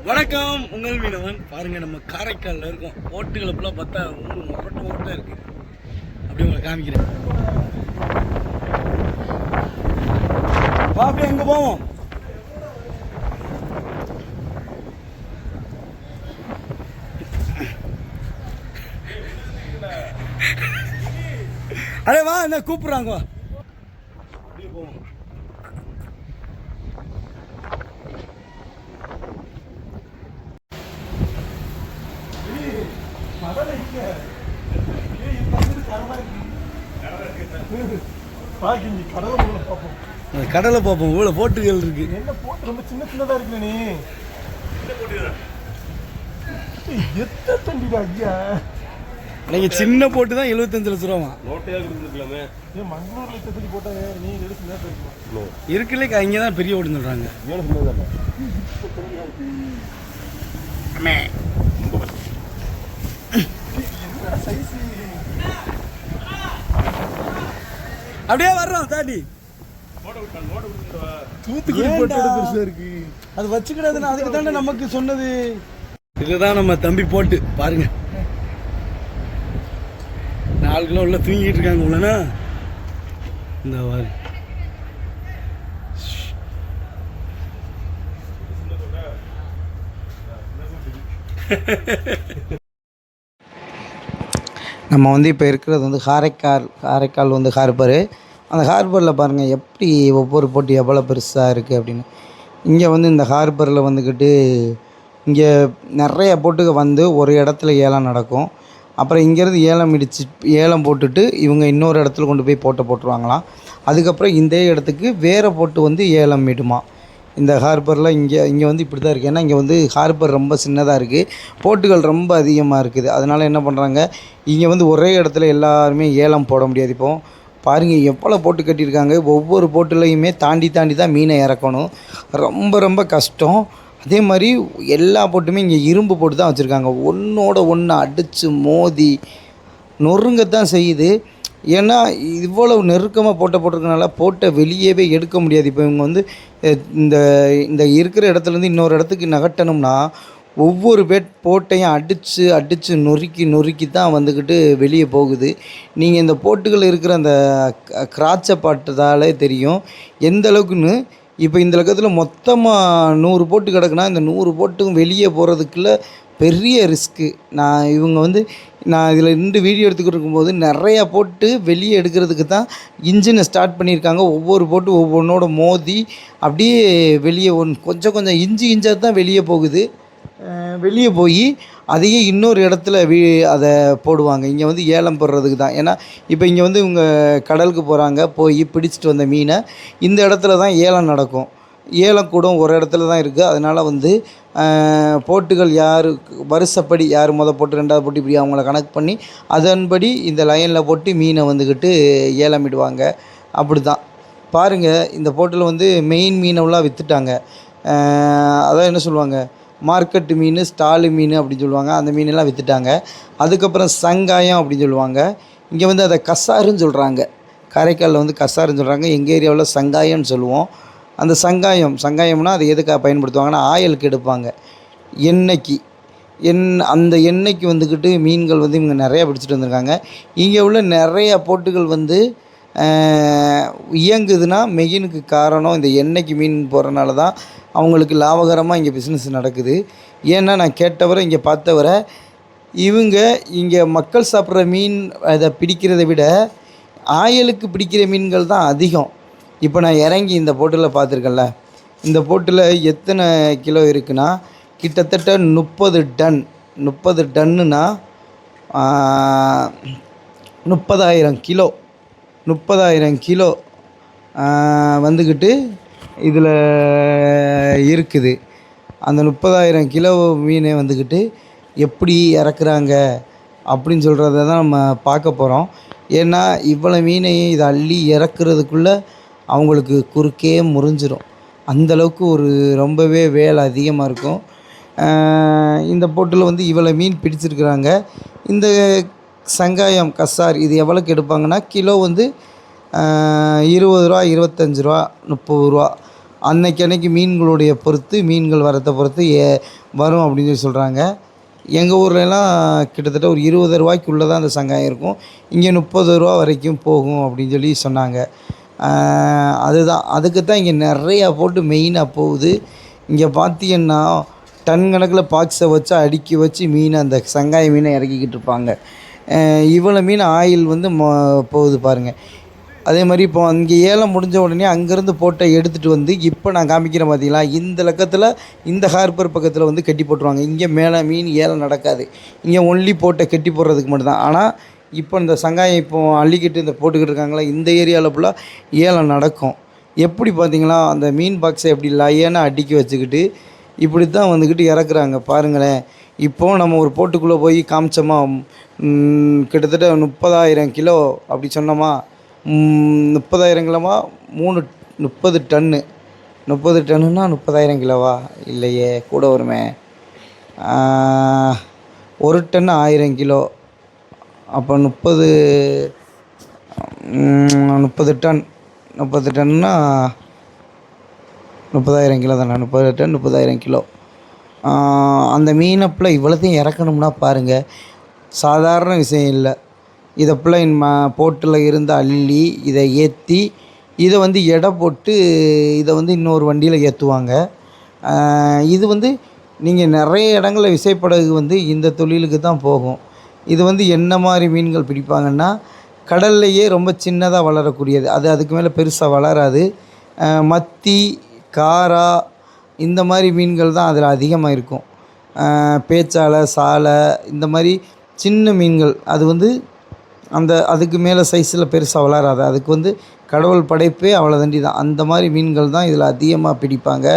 வணக்கம், உங்கள் மீனவன். பாருங்கள், நம்ம காரைக்காலில் இருக்கோம். போட்டுகளை ஃபுல்லாக பார்த்தா ஒன்றும் முரட்ட இருக்குது. அப்படி உங்களை காமிக்கிறேன். பாப்பா எங்கே போவோம்? அடே வா, என்ன கூப்பிட்றாங்க, வா. அப்படியே போவோம். கடலை பார்ப்போம். இவ்வளோ போட்டுகள் இருக்கு. என்ன போட்டு ரொம்ப சின்னதா இருக்கு. நீ எத்த தண்டிடா ஐயா. நீங்க சின்ன போட்டு தான் 75 லட்சம் ரூபா நோட்டையா கொடுத்துருக்கலாமே. மங்களூர் லட்சத்துக்கு போட்டா நீ எடுத்து இருக்குல்ல, இங்கே தான் பெரிய ஓட்டுன்னு சொல்றாங்க. அப்படியே வர்றோம் தாண்டி. தூத்துக்குடி போட்டு பெருசா இருக்கு. அது வச்சுக்கிடாதுன்னு அதுக்கு தானே நமக்கு சொன்னது. இதுதான் நம்ம தம்பி போட்டு பாருங்க. 4 கிலோ உள்ள தூங்கிட்டு இருக்காங்க உள்ளனா. இந்த வாரு நம்ம வந்து இப்போ இருக்கிறது வந்து காரைக்கால் வந்து ஹார்பரு. அந்த ஹார்பரில் பாருங்கள் எப்படி ஒவ்வொரு போட்டு எவ்வளோ பெருசாக இருக்குது அப்படின்னு. இங்கே வந்து இந்த ஹார்பரில் வந்துக்கிட்டு இங்கே நிறைய போட்டுக்கு வந்து ஒரு இடத்துல ஏலம் நடக்கும். அப்புறம் இங்கேருந்து ஏலம் போட்டுட்டு இவங்க இன்னொரு இடத்துல கொண்டு போய் போட்டுருவாங்களாம். அதுக்கப்புறம் இந்த இடத்துக்கு வேறு போட்டு வந்து ஏலம் விடுமா. இந்த ஹார்பரில் இங்கே வந்து இப்படி தான் இருக்குது. ஏன்னா இங்கே வந்து ஹார்பர் ரொம்ப சின்னதாக இருக்குது, போட்டுகள் ரொம்ப அதிகமாக இருக்குது. அதனால் என்ன பண்ணுறாங்க, இங்கே வந்து ஒரே இடத்துல எல்லாருமே ஏலம் போட முடியாது. இப்போது பாருங்கள் எவ்வளோ போட்டு கட்டியிருக்காங்க. ஒவ்வொரு போட்டுலையுமே தாண்டி தான் மீனை இறக்கணும். ரொம்ப கஷ்டம். அதே மாதிரி எல்லா போட்டுமே இங்கே இரும்பு போட்டு தான் வச்சுருக்காங்க. ஒன்றோட ஒன்று அடித்து மோதி நொறுங்கத்தான் செய்யுது. ஏன்னா இவ்வளவு நெருக்கமாக போட்டிருக்கனால போட்டை வெளியவே எடுக்க முடியாது. இப்போ இவங்க வந்து இந்த இருக்கிற இடத்துலேருந்து இன்னொரு இடத்துக்கு நகட்டணும்னா ஒவ்வொரு போட்டையும் அடித்து நொறுக்கி தான் வந்துக்கிட்டு வெளியே போகுது. நீங்கள் இந்த போட்டுகள் இருக்கிற அந்த கிராச்சை பாட்டதாலே தெரியும் எந்த அளவுக்குன்னு. இப்போ இந்த லக்கத்தில் மொத்தமாக 100 போட்டு கிடக்குன்னா இந்த 100 போட்டுக்கும் வெளியே போகிறதுக்குள்ள பெரிய ரிஸ்க்கு. நான் இதில் நின்று வீடியோ எடுத்துக்கிட்டு இருக்கும்போது நிறையா போட்டு வெளியே எடுக்கிறதுக்கு தான் இன்ஜினை ஸ்டார்ட் பண்ணியிருக்காங்க. ஒவ்வொரு போட்டு ஒவ்வொன்றோட மோதி அப்படியே வெளியே கொஞ்சம் இஞ்சாக தான் வெளியே போகுது. வெளியே போய் அதையே இன்னொரு இடத்துல அதை போடுவாங்க. இங்கே வந்து ஏலம் போடுறதுக்கு தான். ஏன்னா இப்போ இங்கே வந்து இவங்க கடலுக்கு போகிறாங்க, போய் பிடிச்சிட்டு வந்த மீனை இந்த இடத்துல தான் ஏலம் நடக்கும். ஏலம் கூட ஒரு இடத்துல தான் இருக்குது. அதனால் வந்து போட்டுகள் யார் வருஷப்படி யார் போட்டு 2வது போட்டு இப்படி அவங்கள கணக்கு பண்ணி அதன்படி இந்த லைனில் போட்டு மீனை வந்துக்கிட்டு ஏலமிடுவாங்க. அப்படி தான் பாருங்கள். இந்த போட்டில் வந்து மெயின் மீனெல்லாம் விற்றுட்டாங்க. அதான் என்ன சொல்லுவாங்க, மார்க்கெட்டு மீன், ஸ்டாலு மீன் அப்படின்னு சொல்லுவாங்க. அந்த மீனெல்லாம் விற்றுட்டாங்க. அதுக்கப்புறம் சங்காயம் அப்படின்னு சொல்லுவாங்க. இங்கே வந்து அதை கசாருன்னு சொல்கிறாங்க. காரைக்காலில் வந்து கசாருன்னு சொல்கிறாங்க. எங்கள் ஏரியாவில் சங்காயம்னு சொல்லுவோம். அந்த சங்காயம்னா அது எதுக்காக பயன்படுத்துவாங்கன்னா ஆயிலுக்கு எடுப்பாங்க. அந்த எண்ணெய்க்கு வந்துக்கிட்டு மீன்கள் வந்து இவங்க நிறையா பிடிச்சிட்டு வந்திருக்காங்க. இங்கே உள்ள நிறையா போட்டுகள் வந்து இயங்குதுன்னா மெயினுக்கு காரணம் இந்த எண்ணெய்க்கு மீன் போகிறனால தான் அவங்களுக்கு லாபகரமாக இங்கே பிஸ்னஸ் நடக்குது. ஏன்னா நான் கேட்டவரை இங்கே பார்த்தவரை இவங்க இங்கே மக்கள் சாப்பிட்ற மீன் அதை பிடிக்கிறத விட ஆயிலுக்கு பிடிக்கிற மீன்கள் தான் அதிகம். இப்போ நான் இறங்கி இந்த போட்டில் பார்த்துருக்கேன்ல, இந்த போட்டில் எத்தனை கிலோ இருக்குன்னா கிட்டத்தட்ட 30 டன். 30 டன்னுனா 30,000 கிலோ வந்துக்கிட்டு இதில் இருக்குது. அந்த 30,000 கிலோ மீனை வந்துக்கிட்டு எப்படி இறக்குறாங்க அப்படின்னு சொல்கிறத தான் நம்ம பார்க்க போகிறோம். ஏன்னா இவ்வளோ மீனையும் இதை அள்ளி இறக்குறதுக்குள்ளே அவங்களுக்கு குறுக்கே முறிஞ்சிடும். அந்தளவுக்கு ரொம்பவே வேலை அதிகமாக இருக்கும். இந்த போட்டில் வந்து இவ்வளோ மீன் பிடிச்சிருக்கிறாங்க. இந்த சங்காயம் கசார் இது எவ்வளோக்கு எடுப்பாங்கன்னா கிலோ வந்து 20 ரூபா, 25 ரூபா, 30 ரூபா அன்னைக்கு மீன்களுடைய பொறுத்து மீன்கள் வரத்தை பொறுத்து வரும் அப்படின்னு சொல்லி சொல்கிறாங்க. எங்கள் ஊர்லலாம் கிட்டத்தட்ட ஒரு 20 ரூபாய்க்குள்ளே தான் அந்த சங்காயம் இருக்கும். இங்கே 30 ரூபா வரைக்கும் போகும் அப்படின்னு சொல்லி சொன்னாங்க. அதுதான் அதுக்கு தான் இங்கே நிறையா போட்டு மெயினாக போகுது. இங்கே பார்த்தீங்கன்னா டன் கணக்கில் பாக்ஸை வச்சு அடுக்கி வச்சு மீனை அந்த சங்காய மீனை இறக்கிக்கிட்டு இருப்பாங்க. இவ்வளோ மீன் ஆயில் வந்து போகுது பாருங்கள். அதே மாதிரி இப்போ அங்கே ஏலம் முடிஞ்ச உடனே அங்கேருந்து போட்டை எடுத்துகிட்டு வந்து இப்போ நான் காமிக்கிறேன் பார்த்தீங்களா, இந்த லக்கத்தில் இந்த ஹார்பர் பக்கத்தில் வந்து கட்டி போட்டுருவாங்க. இங்கே மேலே மீன் ஏலம் நடக்காது. இங்கே ஒன்லி போட்டை கட்டி போடுறதுக்கு மட்டும்தான். ஆனால் இப்போ இந்த சங்காயம் இப்போ அள்ளிக்கிட்டு இந்த போட்டுக்கிட்டு இருக்காங்களா, இந்த ஏரியாவில் ஃபுல்லாக ஏலம் நடக்கும். எப்படி பார்த்தீங்களா, அந்த மீன் பாக்ஸை எப்படி லையனா அடுக்கி வச்சுக்கிட்டு இப்படி தான் வந்துக்கிட்டு இறக்குறாங்க பாருங்களேன். இப்போது நம்ம ஒரு போட்டுக்குள்ளே போய் காமிச்சோமா, கிட்டத்தட்ட 30,000 கிலோ அப்படி சொன்னோமா, 30,000 கிலோவா 30 டன்னு 30 டன்னுன்னா 30,000 கிலோவா? இல்லையே, கூட வருமே. 1 டன் 1000 கிலோ. அப்போ 30 டன் 30 டன்னா 30,000 கிலோ தானே. 30 டன் 30,000 கிலோ. அந்த மீனப்பில் இவ்வளோத்தையும் இறக்கணும்னா பாருங்கள், சாதாரண விஷயம் இல்லை. இதை ஃபுல்லாக போட்டில் இருந்து அள்ளி இதை ஏற்றி இதை வந்து எடை போட்டு இதை வந்து இன்னொரு வண்டியில் ஏற்றுவாங்க. இது வந்து நீங்கள் நிறைய இடங்களில் விசைப்படகு வந்து இந்த தொழிலுக்கு தான் போகும். இது வந்து என்ன மாதிரி மீன்கள் பிடிப்பாங்கன்னா, கடல்லையே ரொம்ப சின்னதாக வளரக்கூடியது. அதுக்கு மேலே பெருசாக வளராது. மத்தி, காரா இந்த மாதிரி மீன்கள் தான் அதில் அதிகமாக இருக்கும். பேச்சாலை, சாலை இந்த மாதிரி சின்ன மீன்கள் அது வந்து அதுக்கு மேலே சைஸில் பெருசாக வளராது. அதுக்கு வந்து கடவுள் படைப்பே அவ்வளோ தண்டி தான். அந்த மாதிரி மீன்கள் தான் இதில் அதிகமாக பிடிப்பாங்க.